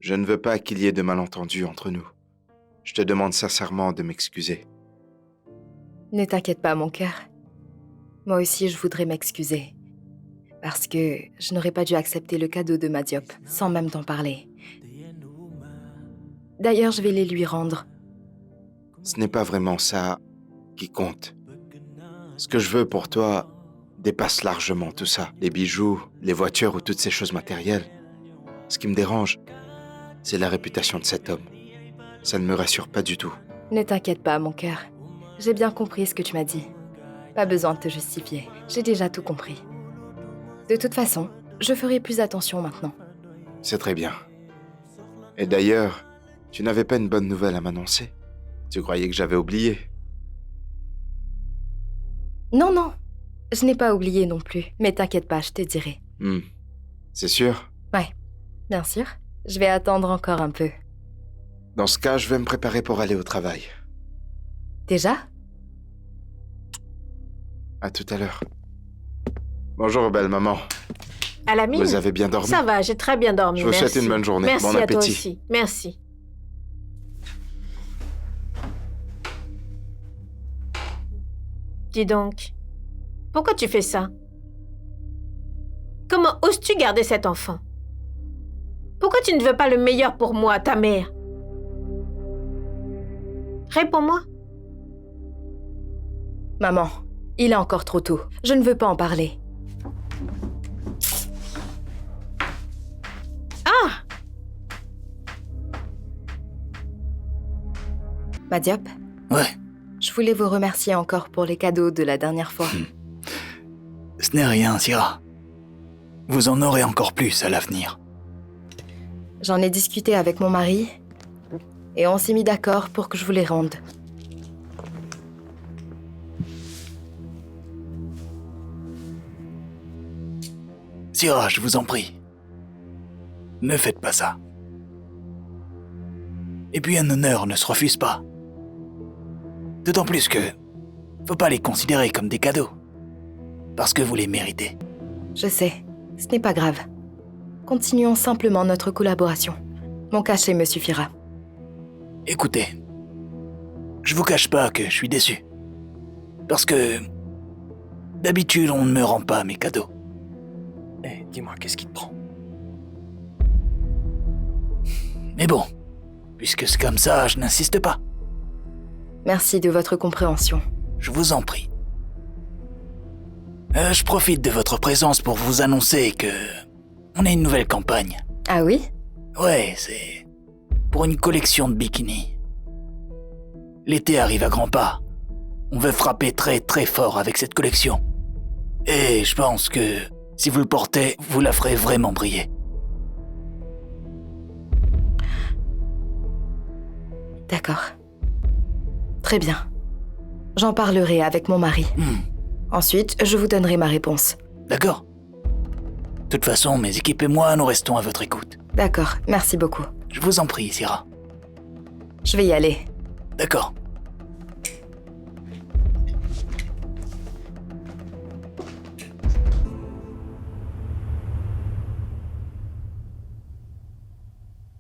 Je ne veux pas qu'il y ait de malentendus entre nous. Je te demande sincèrement de m'excuser. Ne t'inquiète pas, mon cœur. Moi aussi, je voudrais m'excuser. Parce que je n'aurais pas dû accepter le cadeau de Madiop, sans même t'en parler. D'ailleurs, je vais les lui rendre. Ce n'est pas vraiment ça qui compte. Ce que je veux pour toi dépasse largement tout ça. Les bijoux, les voitures ou toutes ces choses matérielles. Ce qui me dérange, c'est la réputation de cet homme. Ça ne me rassure pas du tout. Ne t'inquiète pas, mon cœur. J'ai bien compris ce que tu m'as dit. Pas besoin de te justifier. J'ai déjà tout compris. De toute façon, je ferai plus attention maintenant. C'est très bien. Et d'ailleurs, tu n'avais pas une bonne nouvelle à m'annoncer? Tu croyais que j'avais oublié? Non, non. Je n'ai pas oublié non plus. Mais t'inquiète pas, je te dirai. C'est sûr? Ouais, bien sûr. Je vais attendre encore un peu. Dans ce cas, je vais me préparer pour aller au travail. Déjà? À tout à l'heure. Bonjour, belle maman. Alamine, Vous avez bien dormi? ça va, j'ai très bien dormi, Je vous souhaite une bonne journée. Merci Bon à appétit. toi aussi, merci. Dis donc, pourquoi tu fais ça? Comment oses-tu garder cet enfant? Pourquoi tu ne veux pas le meilleur pour moi, ta mère? Réponds-moi. Maman, il est encore trop tôt. Je ne veux pas en parler. Ah! Madiop, Ouais, je voulais vous remercier encore pour les cadeaux de la dernière fois. ce n'est rien, Syrah. Vous en aurez encore plus à l'avenir. J'en ai discuté avec mon mari et on s'est mis d'accord pour que je vous les rende. Syrah, je vous en prie. Ne faites pas ça. Et puis un honneur ne se refuse pas. D'autant plus que faut pas les considérer comme des cadeaux. Parce que vous les méritez. Je sais, ce n'est pas grave. Continuons simplement notre collaboration. Mon cachet me suffira. Écoutez, je vous cache pas que je suis déçu. Parce que d'habitude, on ne me rend pas mes cadeaux. Eh, dis-moi, qu'est-ce qui te prend? Mais bon, puisque c'est comme ça, je n'insiste pas. Merci de votre compréhension. Je vous en prie. Je profite de votre présence pour vous annoncer que on a une nouvelle campagne. Ah oui? Ouais, c'est pour une collection de bikinis. L'été arrive à grands pas. On veut frapper très très fort avec cette collection. Et je pense que si vous le portez, vous la ferez vraiment briller. D'accord. Très bien. J'en parlerai avec mon mari. Ensuite, je vous donnerai ma réponse. D'accord. De toute façon, mes équipes et moi, nous restons à votre écoute. D'accord, merci beaucoup. Je vous en prie, Syrah. Je vais y aller. D'accord.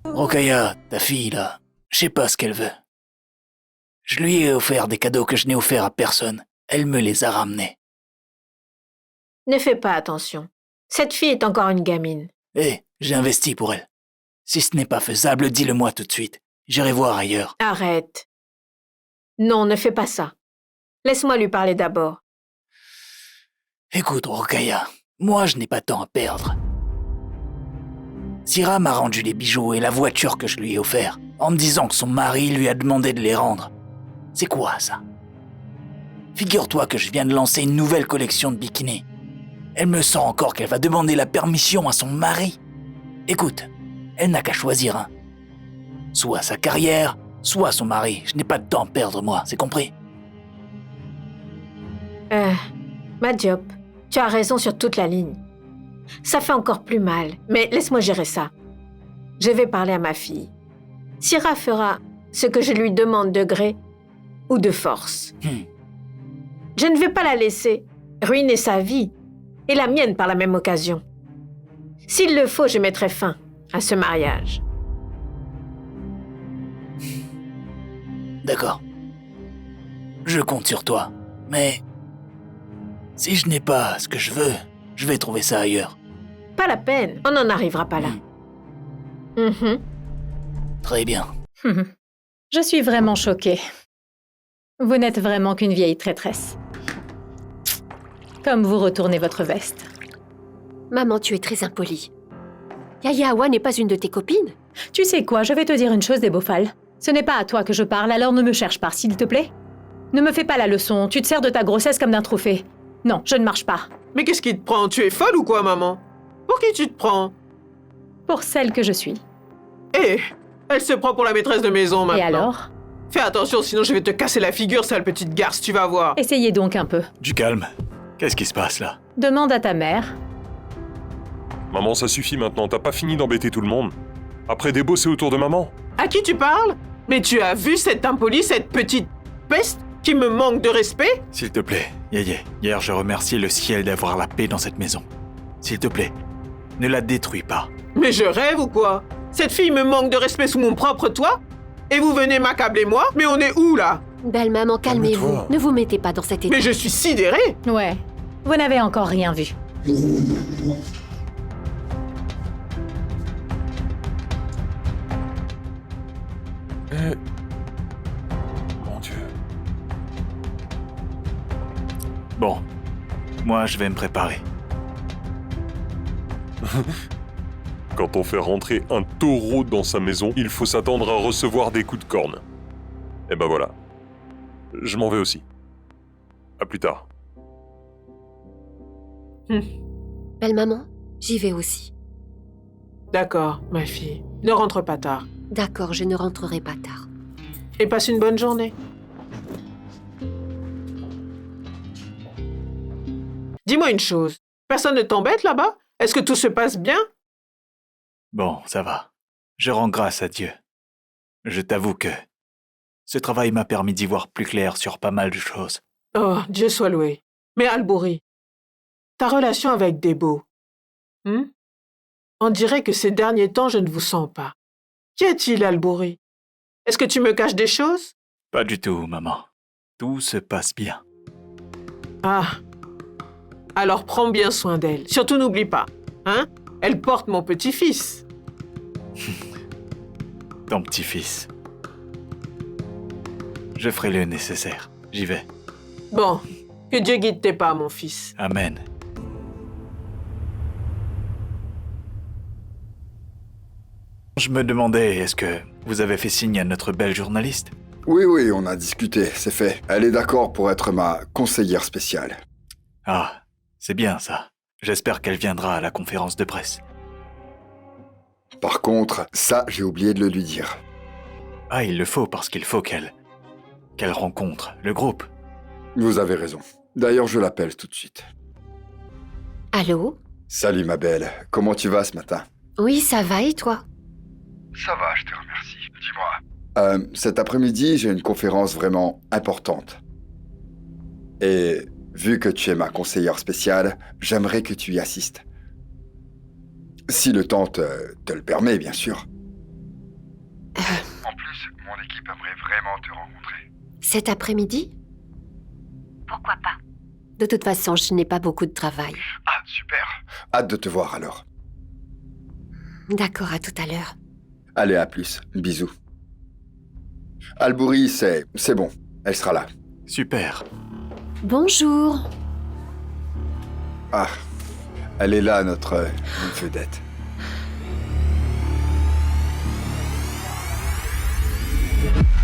Rokhaya, ta fille, là, je sais pas ce qu'elle veut. Je lui ai offert des cadeaux que je n'ai offerts à personne. Elle me les a ramenés. Ne fais pas attention. Cette fille est encore une gamine. J'ai investi pour elle. Si ce n'est pas faisable, dis-le-moi tout de suite. J'irai voir ailleurs. Arrête. Non, ne fais pas ça. Laisse-moi lui parler d'abord. Écoute, Rokhaya, moi je n'ai pas de temps à perdre. Syrah m'a rendu les bijoux et la voiture que je lui ai offert, en me disant que son mari lui a demandé de les rendre. C'est quoi ça? Figure-toi que je viens de lancer une nouvelle collection de bikinis. Elle me sent encore qu'elle va demander la permission à son mari. Écoute, elle n'a qu'à choisir un. Soit sa carrière, soit son mari. Je n'ai pas de temps à perdre, moi, c'est compris? Madiop, tu as raison sur toute la ligne. Ça fait encore plus mal, mais laisse-moi gérer ça. Je vais parler à ma fille. Syrah fera ce que je lui demande de gré ou de force. Je ne vais pas la laisser ruiner sa vie et la mienne par la même occasion. S'il le faut, je mettrai fin à ce mariage. D'accord. Je compte sur toi. Mais... si je n'ai pas ce que je veux, je vais trouver ça ailleurs. Pas la peine, on n'en arrivera pas là. Mhm. Très bien. Je suis vraiment choquée. Vous n'êtes vraiment qu'une vieille traîtresse. Comme vous retournez votre veste. Maman, tu es très impolie. Yaya Awa n'est pas une de tes copines? Tu sais quoi, je vais te dire une chose, Débofal. Ce n'est pas à toi que je parle, alors ne me cherche pas, s'il te plaît. Ne me fais pas la leçon, tu te sers de ta grossesse comme d'un trophée. Non, je ne marche pas. Mais qu'est-ce qui te prend? Tu es folle ou quoi, maman? Pour qui tu te prends? Pour celle que je suis. Eh, elle se prend pour la maîtresse de maison maintenant. Et alors? Fais attention, sinon je vais te casser la figure, sale petite garce, tu vas voir. Essayez donc un peu. Du calme. Qu'est-ce qui se passe là? Demande à ta mère. Maman, ça suffit maintenant, t'as pas fini d'embêter tout le monde. Après débosser autour de maman. À qui tu parles? Mais tu as vu cette impolie, cette petite peste qui me manque de respect? S'il te plaît, Yéyé, hier je remercie le ciel d'avoir la paix dans cette maison. S'il te plaît, ne la détruis pas. Mais je rêve ou quoi? Cette fille me manque de respect sous mon propre toit? Et vous venez m'accabler moi? Mais on est où là? Belle maman, calmez-vous. Calme-toi. Ne vous mettez pas dans cet état. Mais je suis sidérée! Ouais, vous n'avez encore rien vu. Mon Dieu. Bon, moi je vais me préparer. Quand on fait rentrer un taureau dans sa maison, il faut s'attendre à recevoir des coups de corne. Et ben voilà. Je m'en vais aussi. À plus tard. Belle maman, j'y vais aussi. D'accord, ma fille. Ne rentre pas tard. D'accord, je ne rentrerai pas tard. Et passe une bonne journée. Dis-moi une chose. Personne ne t'embête là-bas? Est-ce que tout se passe bien? Bon, ça va. Je rends grâce à Dieu. Je t'avoue que ce travail m'a permis d'y voir plus clair sur pas mal de choses. Oh, Dieu soit loué. Mais Albouri, ta relation avec Debo, on dirait que ces derniers temps, je ne vous sens pas. Qu'y a-t-il, Albouri? Est-ce que tu me caches des choses? Pas du tout, maman. Tout se passe bien. Ah. Alors prends bien soin d'elle. Surtout n'oublie pas, hein? Elle porte mon petit-fils. Ton petit-fils. Je ferai le nécessaire. J'y vais. Bon, que Dieu guide tes pas, mon fils. Amen. Je me demandais, est-ce que vous avez fait signe à notre belle journaliste? Oui, on a discuté, c'est fait. Elle est d'accord pour être ma conseillère spéciale. Ah, c'est bien ça. J'espère qu'elle viendra à la conférence de presse. Par contre, ça, j'ai oublié de le lui dire. Ah, il le faut parce qu'il faut qu'elle rencontre le groupe. Vous avez raison. D'ailleurs, je l'appelle tout de suite. Allô? Salut ma belle, comment tu vas ce matin? Oui, ça va et toi? Ça va, je te remercie. Dis-moi. Cet après-midi, j'ai une conférence vraiment importante. Et vu que tu es ma conseillère spéciale, j'aimerais que tu y assistes. Si le temps te le permet, bien sûr. En plus, mon équipe aimerait vraiment te rencontrer. Cet après-midi? Pourquoi pas? De toute façon, je n'ai pas beaucoup de travail. Ah, super. Hâte de te voir alors. D'accord, à tout à l'heure. Allez, à plus. Bisous. Albouri, c'est bon. Elle sera là. Super. Bonjour. Ah, elle est là, notre vedette.